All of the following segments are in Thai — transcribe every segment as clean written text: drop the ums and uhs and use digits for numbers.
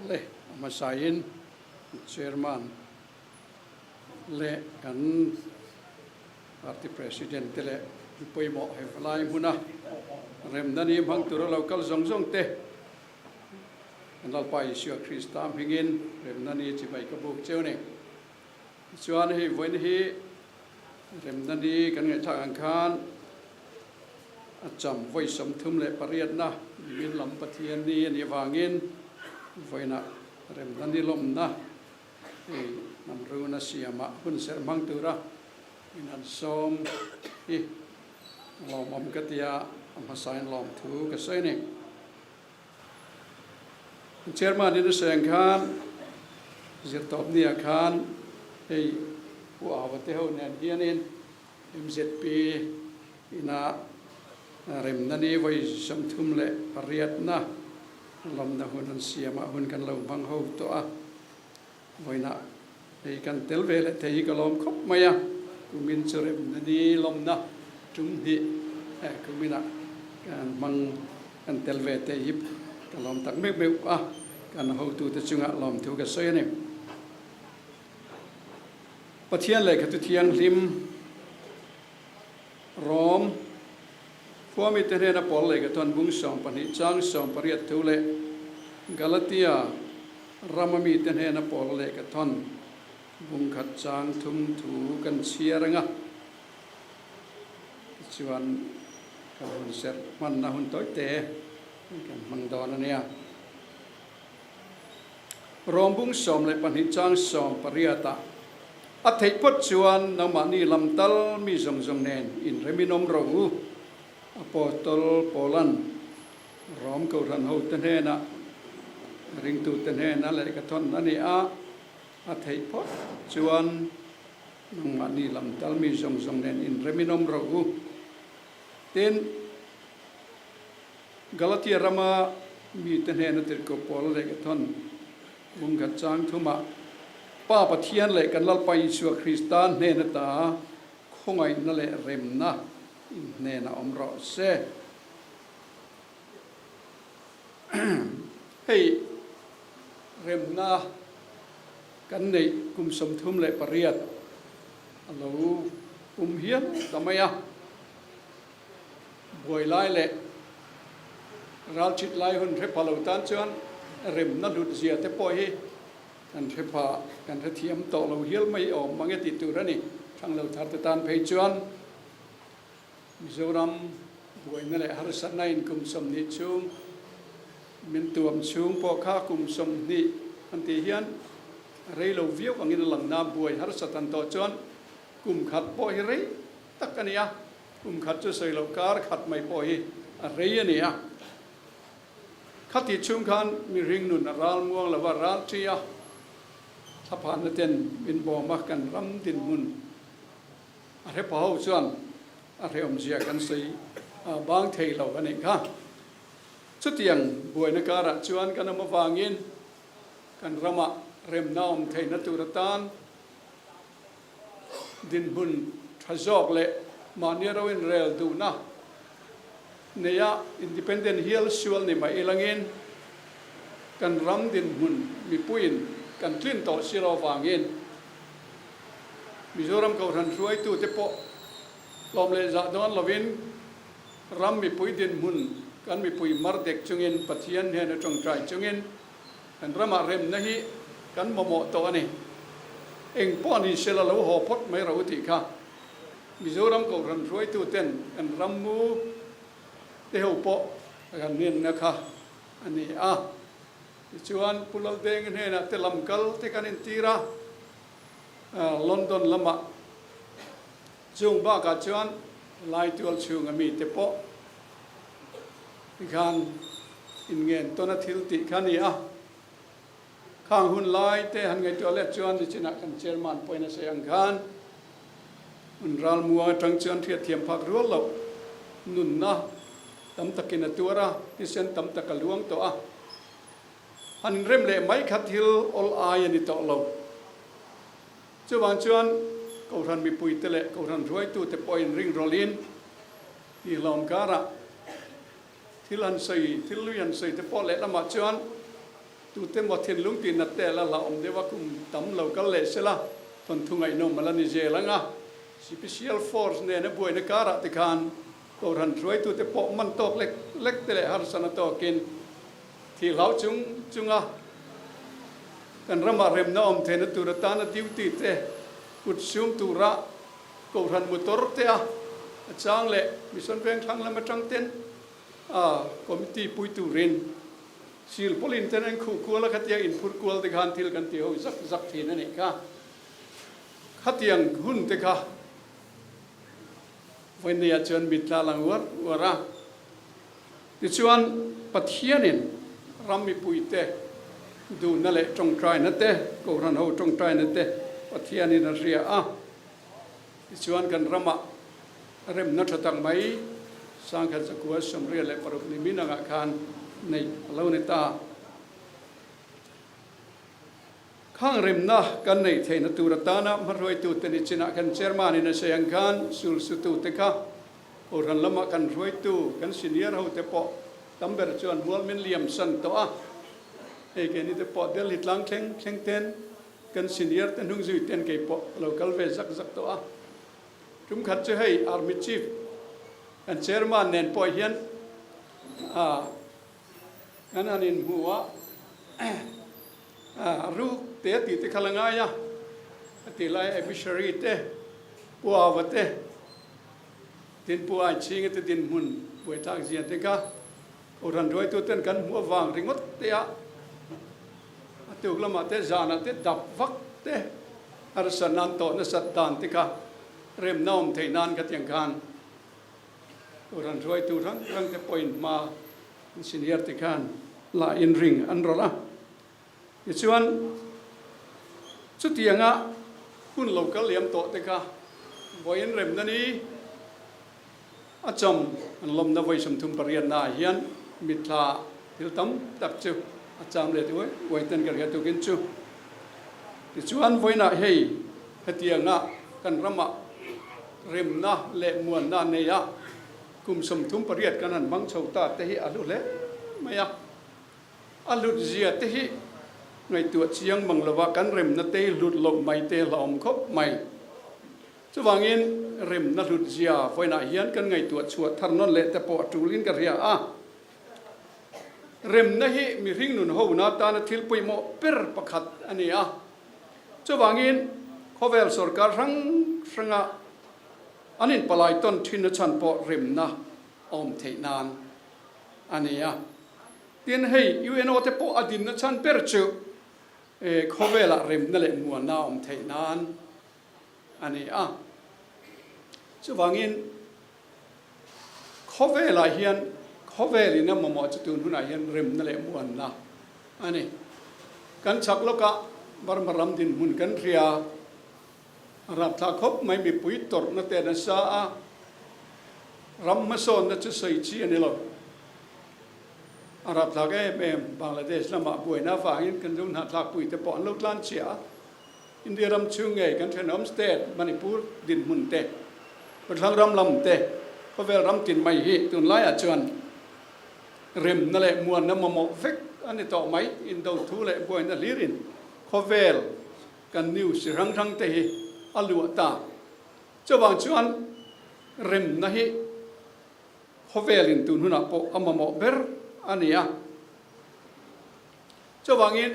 le ma sain chairman le kan party president le poi mo he lai huna Remna ni bang tur local zong te an lal pai sio Kristam hingin Remna ni chi bai ka buk cheu ne chuan hi voin hi Remna ni kan ngai thak ang khan acham voi som thum le pariat na min lam pathian ni ani wangin voina Remna ni lom na ei nam ru na siama hun ser mang tura inan som hi lom om katia ma sain lom thu ka sai ne chairman ni seng khan zir top ni khan ei wa awate ho nen hianin MZP ina Remna ni voi som thum le pariat na lom na hun siama hun kan lo bang ho to a voina ei kan telve le thei ka lom khop maya kumin churem na ni lom na chung hi kumina kan mang kan telve te hip kan lom tak mek mek a kan ho tu te chunga lom thu ka soi ne pathian le khatu thiang lim rom fuami te na pol le ka ton bung som pani chang som pariat thu le galatia ramami te na pol le ka ton bung khat chang thum thu kan chiaranga chuan ka hun ser man na hun toi te kan mang don ania rom bung som le pani chang som pariata a thei pot chuan namani lamtal mi zong nen in reminom ro apostol polan rom ko ran ho te na ring tu te na le ka thon ani a thei pot chuan namani lamtal mi zong nen in reminom ro ten Galatia rama mi te na tir ko pol le ka thon bung khat chang thuma pa pathian le kan lal pai su Kristan ne na ta khongai na le Remna ne na omro se hey Remna kan nei kum som thum le pariat alo hian tamaya boi lai le ral chit lai hun re palo tan chuan Remna lut zia te poi hi kan re pa kan re thiam to lo hial mai om mangi ti tu rani thang lo thar te tan phei chuan Mizoram boi na le har san nain kum som ni chung min tuam chung po kha kum som ni an ti hian rei lo viu angin lang na boi har satan to chuan kum khat po hi rei takania kum khat chu sei lo kar khat mai po hi a rei ania khati chung khan mi ring nun ral muang lawa ral tia thapan ten bin bo ma kan ram din mun a re pau chuan a re om zia kan sei bang thei lo ani kha chu tiang boi na kara chuan kan ma wangin kan rama Remna om thei na turatan din bun thazok le mania rawin rel du na neya independent hill sual ni mai ilangin kan ram din hun mi puin kan tlin to siro wangin Mizoram ko ran ruai tu te po lom le za don lovin ram mi pui din hun kan mi pui mar dek chungin pathian he na tong trai chungin kan rama rem na hi kan momo to ani eng po ni sela lo ho pot mai ro ti kha Mizoram ko ran ruai tu ten kan ram mu te ho po kan nin na kha ani chuan pulal deng ne na te lam kal te kan in tira London lama chung ba ka chuan lai tual chung ami te po khan in ngen to na thil ti khani khang hun lai te han ngai to le chuan ni china kan chairman poina se ang khan un ral muwa tang chuan thia thiam phak rual lo nun na tam takin atura ti sen tam takaluang to han rem le mai khathil ol ai ani to lo chuan ko ran mi pui tele ko ran roi tu te point ring rolin ti lom kara thilan sei thiluyan sei te po le lama chuan tu te mo thin lung tin na te la la om de wa kum tam lo kal le se la ton thungai no mala ni je la nga special force ne na boi na kara te khan ko ran roi tu te po man tok lek lek te le har sana to kin thi lau chunga kan rama rem na om the na tu ra ta na duty te kut sum tu ra ko ran motor te a chang le mission veng thang la ma tang ten committee pui tu rin sil polin ten an khu ko la khatia in phur kwal te khan thil kan ti ho zak thi na ne ka khatiang hun te khaวันนี้อาจารย์บิดลาลังวัวดิฉันปัทยานินรำมีปุยเตดูนั่นแหละจงใจนั่นเตกูรันหูจงใจนั่นเตปัทยานินเรียดิฉันกันรำเริ่มนัดตั้งไม่สร้างกันสักวันสมเรียนและปรุนิมินักการในเล่าในตาข้างริมนะกันในเทนตูรตานะมารวยตูเตนิจินะกันเชอร์มานินเสียงกันสุลสุตูเตคะโอรันละมากันรวยตูกันสินียร์เขาเตปอตั้มเบอร์จวนวัวมินเลียมสันตัวเอกนี่เตปอเดลิตลังเคงเทนกันสินียร์เตนุ่งจุยเทนเกยปอเราคัลเวซักตัวจุมขัดจะให้อาร์มิชีฟกันเชอร์มาเนนปอยเฮียนงั้นอันนี้หัวรู้เตะติดขลังไงอะติดไล่เอพิชารีเตะปัววัดเตะตินปัวชิงตินหุ่นป่วยทางเสียเตะก้าโอรันรวยตัวเต้นกันหัววางริงวัดเตะตุกละมาเตะจานะเตะดับวักเตะอาร์สนันโตนสัตตานเตะก้าเริ่มน้อมเทนานกันอย่างกันโอรันรวยตัวทั้งเตะปอยมาสินียร์เตะกันลาอินริงอันรอละดิฉันสุดที่ยังอ่ะคุณเราก็เลี้ยงโตเด็กอ่ะวัยเริ่มนั่นนี่อาจารย์ลมน้ำวัยสมทุนปริญญาเฮียนมิตรที่ตั้มตับจูอาจารย์เรียกว่าวัยเต้นกันเรียกตัวกินจูดิฉันวัยน่ะเฮ้ยที่ยังอ่ะกันรำอ่ะเริ่มน่ะเละมวนน่ะเนี่ยกุมสมทุนปริญญากันนั้นบังเฉาตาเตะอลุเละไม่อ่ะอลุเจียเตะในตัวเชียงมังละว่ากันเริ่มนั่นเตะหลุดลงไม่เตะหลอมคบไม่จะว่างี้เริ่มนั่นหลุดเสียไฟหน้าเฮียนกันไงตัวชัวทันนั่นแหละแต่ปอดจูลินกันเรียเริ่มนั่นฮีมีริ่งนุนหูนาตานะทิลปุยโมเปิร์ประคัดอันนี้จะว่างี้เขาเวลสรการสังอันนี้ปลายต้นทินชันปอเริ่มนะอมเทนานอันนี้เตียนให้ยูเอ็นโอเตปออดินชันเปิร์จูเขาเวลาเริ่มนั่นแหละมัวน้าอมเทนานอันนี้จะว่างี้เขาเวลาเฮียนเขาเวลินะมั่วจะตูนหุ่นเฮียนเริ่มนั่นแหละมัวน้าอันนี้กันชักแล้วก็บารมารำดินหุ่นกันเรียรับทาคบไม่มีปุ๋ยตรนั่นแต่นั่นซารำมาโซนนั่นจะใส่ชีอันนี้หรออารับทากเอ็มบางประเทศละมาป่วยน้าฝ่ายกันดูหน้าทากป่วยแต่ปอนลูกหลานเสียอินเดียรำชุ่งไงกันเทนอมสเตทมณิปูร์ดินมุนเตะเป็นทางรำลำเตะเขาเวลรำตินไม่ฮิตุนไล่อาจารย์เริ่มนั่นแหละมวนน้ำมาหมกเฟกอันนี้ต่อไหมอินโดทูเล่ป่วยนั่นลิรินเขาเวลกันนิวสิรังทั้งเตะอลัวตาเจ้าบางชวนเริ่มนั่นฮิเขาเวลินตุนหุ่นอ่ะปอมาหมกเบอร์อันนี้เจ้าว่างี้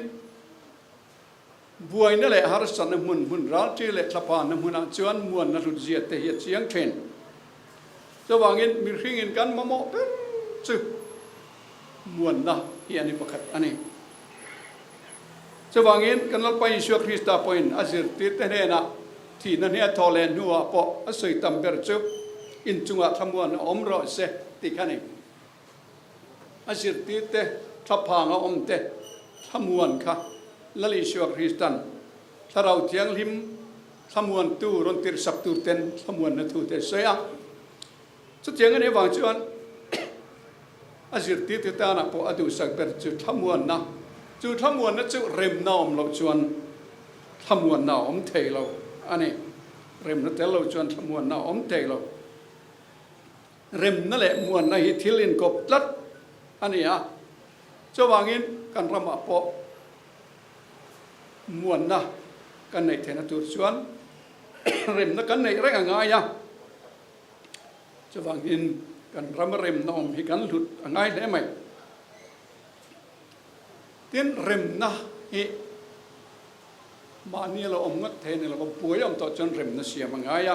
บัวนั่นแหละหาสันน้ำมันรัลจีเละทพานน้ำมันจวนมวนนั่นรุดเจียเตะเสียงเทนเจ้าว่างี้มีสิ่งกันมาโมเป็นซึมวนนะเฮียนี่ประคัดอันนี้เจ้าว่างี้กันเราไปชัวคริสต์ตาปอยน์อาศัยติดแต่เนี่ยนะที่นั่นเนี่ยทอเลนหัวปออาศัยตั้มเบอร์จุอินจุงะทำมวนอมรอเสติกันนี่อาศัยติดแต่ทับพางอมเตทำมวนค่ะละลิชัวคริสตันถ้าเราเที่ยงลิมทำมวนตู้รอนติรสับตูเต็นทำมวนนัทูเตเสียสุดเที่ยงอันนี้วางชวนอาศัยติดแต่นะพออดูสักเป็นจุดทำมวนนะจุดทำมวนนั่นจุดเริ่มน้อมเราชวนทำมวนน้อมเทเราอันนี้เริ่มนั่นแต่เราชวนทำมวนน้อมเทเราเริ่มนั่นแหละมวนในฮิทิลินกบลัดอันนี้เจ้าว่างี้กันรำปอ มวนนะกันในเทนตูชวนเร็มนักกันในแรงง่ายจะวางอินกันรำเร็มน้อมให้กันหลุดง่ายได้ไหมเตียนเร็มนะฮิมานี่เราอมงัดเทนเราก็ป่วยอมต่อจนเร็มนะเสียมังง่าย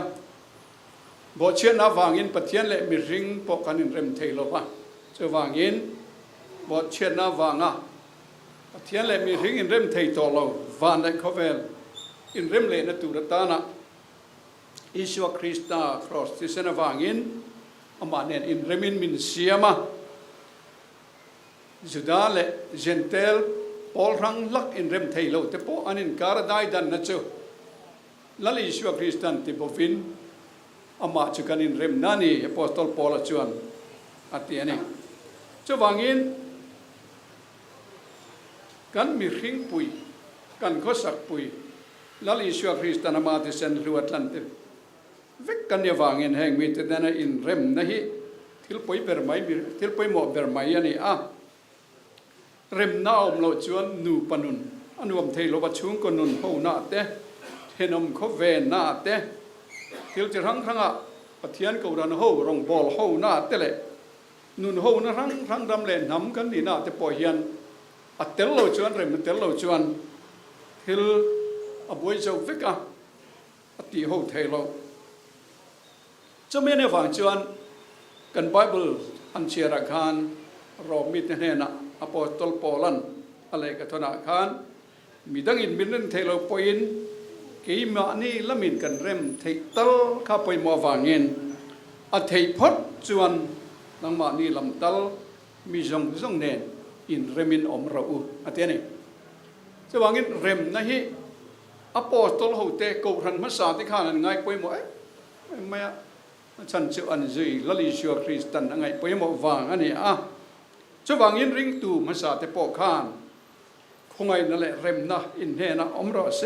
บ่เชื่อนะวางอินปะเทียนเละมีริงปกันอินเร็มเทโลวะจะวางอินบ่เชื่อนะวางปะเทียนเละมีริงอินเร็มเทโตโลวานได้เขาเวลอินเร็มเละนะตูรตานะอิสวาคริสต์ครอสที่เสนวางอินอามาเนอินเรมินมินเซียมาจุดาเลเจนเทลพอลรังลักอินเรมเทโลแต่พออันอินการได้ดันนะเจ้าลัลอิสวาคริสตันติบฟินอามาจุกันอินเรมนานีอพอสตอลพอลจวนอัติอันนี้จะวางอินกันมีริงปุยกันก็สักปุยลัลอิสวาคริสตันอามาติเซนลูอัตแลนติวิกกันยวางอินแห่งมีแต่นั้นอินเรมนะฮิทิลปอยเบอร์ไมทิลปอยหมอเบอร์ไมอันนี้เรมน่าอมเราชวนนูปนุนอันวมเทโลบัชุงก็นุนหูนาเตเทนมเขาเวนนาเตทิลจะรั้งปะเทียนกูรันหูรองบอลหูนาเตเลยนุนหูนะรั้งดำเล่นน้ำกันนี่นาเตปอยเฮียนอัตเตลโลชวนเรมเตลโลชวนทิลอบวยเจ้าวิกอัติหูเทโลจะไม่ในฝั่งชวนกันไบเบิลอันเชียร์คานรอมิดเนนะอพอสตอลปอลันอะไรกันธนาคารมีดังอินมินเทโลปอินกีมานี่ละมินกันเร็มเทตลข้าไปมัวฝั่งเงินอัฐิพดชวนนังมานี่ลำตลมีจงเนนอินเรมินอมเราอันนี้จะว่างินเร็มนะฮิอพอสตอลหูเตะกูรันมาสาที่ข้านั่นไงไปมัวไม่ฉันเชื่ออันจีลัลิชัวคริสตันไงไปหมดวางอันนี้จะวางอินริงตูมาสาเตปอคานคงไงนั่นแหละเร็มนะอินเฮนะอมรอเส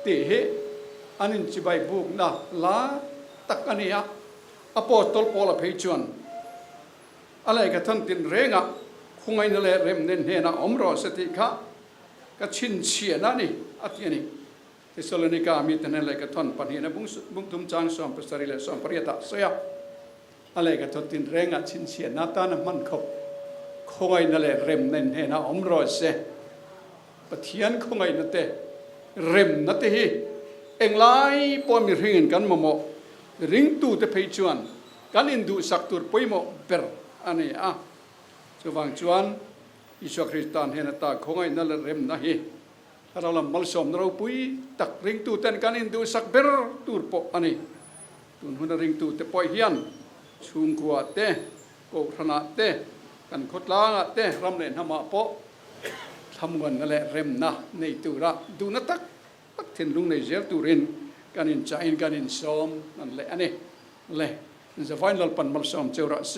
ตีเฮอันนี้จะไปบุกนะลาตักอันนี้อพอสตอลปอลเพจวนอะไรกันท่านตินเรงคงไงนั่นแหละเร็มเนนเฮนะอมรอเสติค่ะก็ชินเชียนะนี่อันนี้ที่สโลนิกามีแต่นั่นแหละกันท่านปนีนะบุ้งทุ่มจางสอมภาษาริเลสอมปริยตาเสียอะไรกันท่านตินเรงชินเชียนาตานะมันเขาคงไงนั่นแหละเร็มเนนเฮนะอมรอเสปะเทียนคงไงนั่นเตเร็มนั่นเตฮีเอ็งไล่ปอมีริงกันโมริงตูเตเพจวนกันอินดูสักตัวปอยโมเบอร์อันนี้จะวางจวนอิสวาคริสตันเฮนะตาคงไงนั่นแหละเร็มนะฮีเราลำมัลสมเราปุยตักริงตูเต็นกันอินดูสักเบอร์ตูร์ปออันนี้ตุนหุ่นริงตูเตปอยเฮียนชุงกัวเตโกรนาเตกันขดล้างเตรำเล่นหมาปอทำกันนั่นแหละเร็มนะในตูระดูนัตักปักเทนลุงในเจ้าตูรินกันอินใจกันอินสมนั่นแหละอันนี้เลยจะฟังเราปั่นมัลสมเจ้าระเส